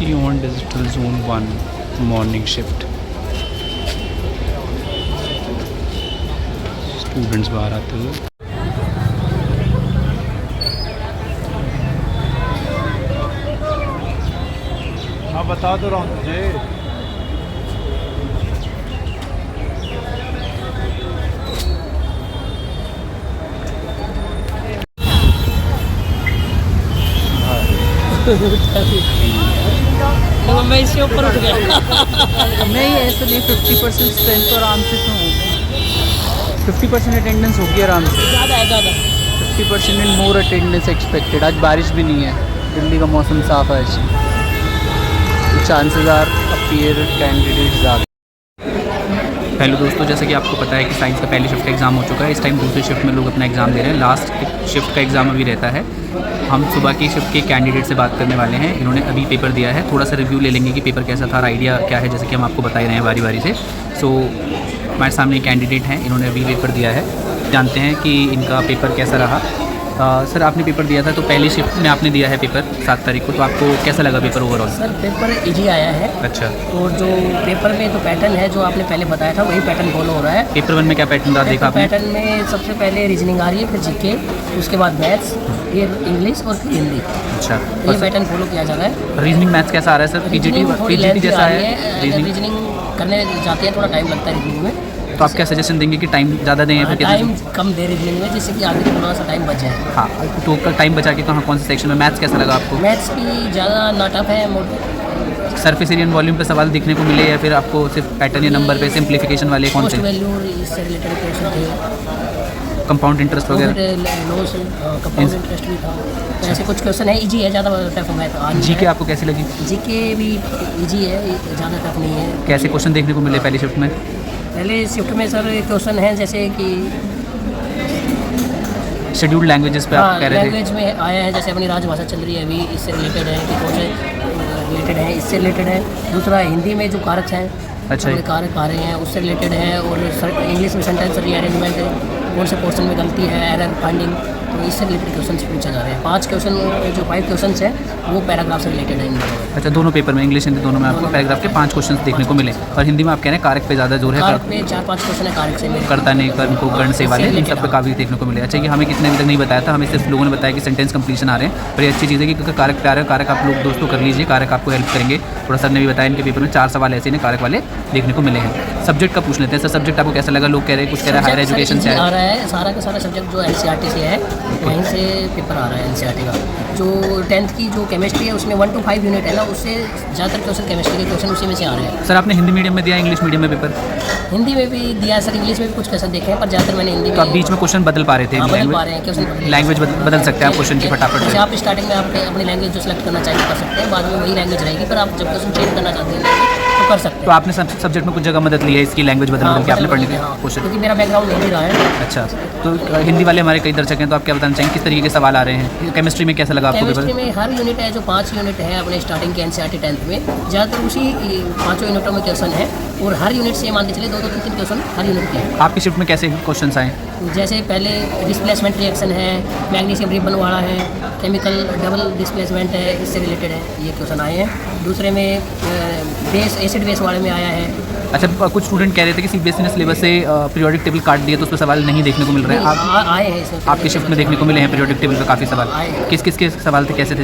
Security on Digital Zone 1 morning shift. Students बाहर आते हुए। हाँ बता तो रहा हूँ तुझे। मैं इसके ऊपर उठ गया। नहीं ऐसा नहीं, 50% स्ट्रेंथ तो आराम से तो 50% अटेंडेंस होगी आराम से। ज़्यादा है ज़्यादा। 50% एंड मोर अटेंडेंस एक्सपेक्टेड। आज बारिश भी नहीं है, दिल्ली का मौसम साफ है। Chances are appear candidates are. Hello दोस्तों, जैसे कि आपको पता है कि साइंस का पहली शिफ्ट का एग्ज़ाम हो चुका है। इस टाइम दूसरी शिफ्ट में लोग अपना एग्ज़ाम दे रहे हैं। लास्ट शिफ्ट का एग्ज़ाम अभी रहता है। हम सुबह की शिफ्ट के कैंडिडेट से बात करने वाले हैं। इन्होंने अभी पेपर दिया है, थोड़ा सा रिव्यू ले लेंगे कि पेपर कैसा था और आइडिया क्या है, जैसे कि हम आपको बता ही रहे हैं बारी बारी से। सो हमारे सामने कैंडिडेट हैं, इन्होंने अभी पेपर दिया है। जानते हैं कि इनका पेपर कैसा रहा। सर आपने पेपर दिया था, तो पहली शिफ्ट में आपने दिया है पेपर 7 तारीख को, तो आपको कैसा लगा paper overall? Sir paper easy आया है। अच्छा, और जो पेपर में तो पैटर्न है जो आपने पहले बताया था वही पैटर्न फॉलो हो रहा है। पेपर 1 में क्या पैटर्न रहा देखा आपने? पैटर्न में सबसे पहले रीजनिंग आ रही है, फिर जीके, उसके बाद मैथ्स, फिर इंग्लिश और फिर हिंदी। अच्छा, ये पैटर्न फॉलो किया जा रहा है। रीजनिंग मैथ्स कैसा आ रहा है सर? पीजीटी जैसा है रीजनिंग करने जाते हैं, थोड़ा टाइम लगता है रीजनिंग में। तो आप क्या सजेशन देंगे कि टाइम ज़्यादा दें या फिर कैसे? टाइम कम दे रीजनिंग में, जिससे कि आगे थोड़ा सा टाइम बच जाए। हाँ, तो टाइम बचा के कहाँ कौन से सेक्शन में? मैथ्स कैसा लगा आपको? मैथ्स भी ज़्यादा ना टफ है। सरफेस एरिया वॉल्यूम पे सवाल दिखने को मिले या फिर आपको सिर्फ पैटर्न या नंबर पे सिंप्लीफिकेशन वाले कौन से? पोस्ट वैल्यू इससे रिलेटेड क्वेश्चन थे, कंपाउंड इंटरेस्ट वगैरह? कंपाउंड इंटरेस्ट भी था। तो ऐसे कुछ क्वेश्चन है, इजी है, ज़्यादा टफ है। तो जीके आपको कैसी लगी? जीके भी इजी है, ज़्यादा टफ नहीं है। कैसे क्वेश्चन देखने को मिले पहली शिफ्ट में? पहले शिफ्ट में सर क्वेश्चन है जैसे कि शेड्यूल्ड लैंग्वेजेस पे आप कह रहे थे। लैंग्वेज में आया है, जैसे अपनी राजभाषा चल रही है अभी, इससे रिलेटेड है कि कौन से रिलेटेड है, इससे रिलेटेड है। दूसरा हिंदी में जो कारक हैं, अच्छा, कारक आ रहे हैं, उससे रिलेटेड है। और इंग्लिश में सेंटेंस रीअरेंजमेंट है, कौन से पोर्शन में गलती है, एरर फाइंडिंग, तो इससे रिलेटेड क्वेश्चन पूछे जा रहे हैं। 5 क्वेश्चन, जो 5 क्वेश्चन हैं वो पैराग्राफ से रिलेटेड है। अच्छा, दोनों पेपर में, इंग्लिश हिंदी दोनों में आपको पैराग्राफ के 5 क्वेश्चन देखने को मिले। और हिंदी में आप कह रहे हैं कारक पे ज़्यादा जोर है? कारक पे 4-5 क्वेश्चन है कारक से, करता नहीं, कर्म को, गण से वाले, इन सब पे काफ़ी देखने को मिले। अच्छा, कि हमें कितने अभी तक नहीं बताया था, हमें सिर्फ लोगों ने बताया कि सेंटेंस कंप्लीशन आ रहे हैं। पर ये अच्छी चीज़ है कि कारक पे आ रहे हैं। कारक आप लोग दोस्तों कर लीजिए, कारक आपको हेल्प करेंगे। थोड़ा सर ने भी बताया इनके पेपर में 4 सवाल ऐसे ने कारक वाले देखने को मिले हैं। सब्जेक्ट का पूछ लेते हैं। सर सब्जेक्ट आपको कैसा लगा? लोग कह रहे हैं, कुछ कह रहे हैं हायर एजुकेशन से आ रहा है। सारा का सारा सब्जेक्ट जो एनसीईआरटी से है, वहीं से पेपर आ रहा है एनसीईआरटी का। जो 10th की जो केमिस्ट्री है उसमें 1 to 5 यूनिट है ना, उससे ज़्यादातर क्वेश्चन केमिस्ट्री के क्वेश्चन उसी में से आ रहे हैं। सर आपने हिंदी मीडियम में दिया, इंग्लिश मीडियम में पेपर? हिंदी में भी दिया सर, इंग्लिश में भी कुछ क्वेश्चन देखे हैं, पर ज़्यादातर मैंने हिंदी में। तो आप बीच में क्वेश्चन बदल पा रहे थे? बदल पा रहे हैं क्वेश्चन, लैंग्वेज बदल सकते हैं आप क्वेश्चन की फटाफट जैसे से। आप स्टार्टिंग में आप अपनी लैंग्वेज जो सेलेक्ट करना चाहिए कर सकते हैं, बाद में वही लैंग्वेज रहेगी, पर आप जब क्वेश्चन चेंज करना चाहते हैं तो कर सकते हैं। तो आपने सब्जेक्ट में कुछ जगह मदद ली है इसकी लैंग्वेज बदलने की आपने पढ़ने की कोशिश? क्योंकि मेरा बैकग्राउंड हिंदी रहा है। अच्छा, तो हिंदी वाले हमारे कई दर्शक हैं, तो आप क्या बताना चाहेंगे किस तरीके के सवाल आ रहे हैं? केमिस्ट्री में कैसा लगा आपको पेपर? केमिस्ट्री में हर यूनिट है, जो 5 यूनिट है अपने स्टार्टिंग के एनसीईआरटी 10th में, ज़्यादातर उसी 5 यूनिटों में क्वेश्चन है। और हर यूनिट से मान के चलिए 2-2, 3-3 क्वेश्चन हर यूनिट के हैं। आपकी शिफ्ट में कैसे क्वेश्चन आए? जैसे पहले डिस्प्लेसमेंट रिएक्शन है, मैग्नीशियम रिबन वाला है, केमिकल डबल डिस्प्लेसमेंट है, इससे रिलेटेड है, ये क्वेश्चन आए हैं। दूसरे में बेस, एसिड बेस वाले में आया है। अच्छा, कुछ स्टूडेंट कह रहे थे कि सीबीएसई ने सिलेबस से पीरियोडिक टेबल काट दिया, तो उस पर सवाल नहीं देखने को मिल रहे हैं। आए हैं इसमें, आपकी शिफ्ट में देखने को मिले हैं पीरियोडिक टेबल पर काफ़ी सवाल? किस किस के सवाल थे, कैसे थे?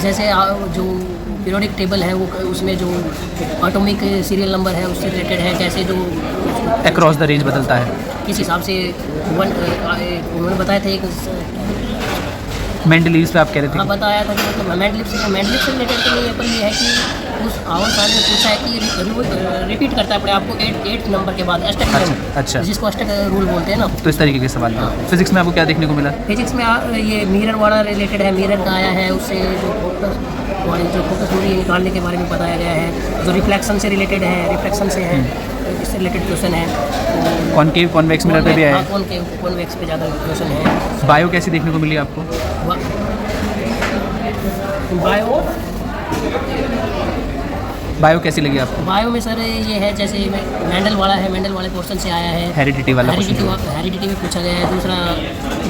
जैसे जो पीरियोडिक टेबल है वो, उसमें जो एटॉमिक सीरियल नंबर है उससे रिलेटेड है, कैसे जो अक्रॉस द रेंज बदलता है, किस हिसाब से उन्होंने बताया था। एक मेंडलीव्स पे आप कह रहे थे? हाँ, बताया था कि मतलब मेंडलीव्स से रिलेटेड तो नहीं है, पर ये है कि उस आवर साल में पूछा है कि रिपीट करता है अपने आप को 8 नंबर के बाद, अष्टक। अच्छा, जिसको अष्टक रूल बोलते हैं ना, तो इस तरीके के सवाल। फिजिक्स में आपको क्या देखने को मिला? फिजिक्स में ये मिरर वाला रिलेटेड है, मिरर का आया है, उससे जो फोकस दूरी निकालने के बारे में बताया गया है। जो रिफ्लेक्शन से रिलेटेड है, रिफ्लेक्शन से है, इससे रिलेटेड क्वेश्चन है। कॉनकेव कॉन्वेक्स मिरर पे भी आया है? कॉन्वेक्स पे ज़्यादा क्वेश्चन है। बायो कैसी देखने को मिली आपको? बायो कैसी लगी आपको? बायो में सर ये है, जैसे मेंडल वाला है, मेंडल वाले पोर्शन से आया है। हेरिडिटी वाला हेरिडिटी में पूछा गया है। दूसरा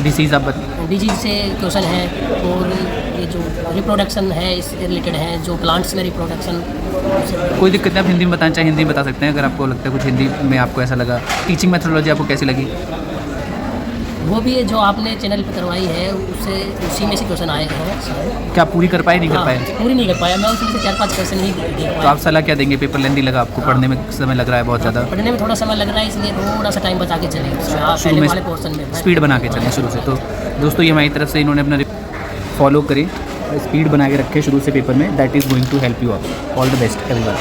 डिसीज, आप डिजीज से क्वेश्चन है। और ये जो रिप्रोडक्शन है इससे रिलेटेड है, जो प्लांट्स में रिप्रोडक्शन। कोई दिक्कत नहीं, आप हिंदी में बताना चाहें हिंदी में बता सकते हैं, अगर आपको लगता है कुछ हिंदी में आपको ऐसा लगा। टीचिंग मेथोडोलॉजी आपको कैसी लगी? वो भी है जो आपने चैनल पे करवाई है, उससे उसी में से क्वेश्चन आए हैं सारे। क्या आप पूरी कर पाए, नहीं कर हाँ, पाए? पूरी नहीं कर पाया मैं, उसमें से 4-5 क्वेश्चन ही देख तो पाया। आप सलाह क्या देंगे? पेपर लेंदी लगा आपको, पढ़ने में समय लग रहा है बहुत ज़्यादा? पढ़ने में थोड़ा समय लग रहा है, इसलिए थोड़ा सा टाइम बचा के चले शुरू पहले में वाले पोर्शन में। स्पीड बना के चलें शुरू से। तो दोस्तों ये हमारी तरफ से इन्होंने अपना फॉलो करें, स्पीड बना के रखें शुरू से पेपर में, that is going to help you all the best everyone.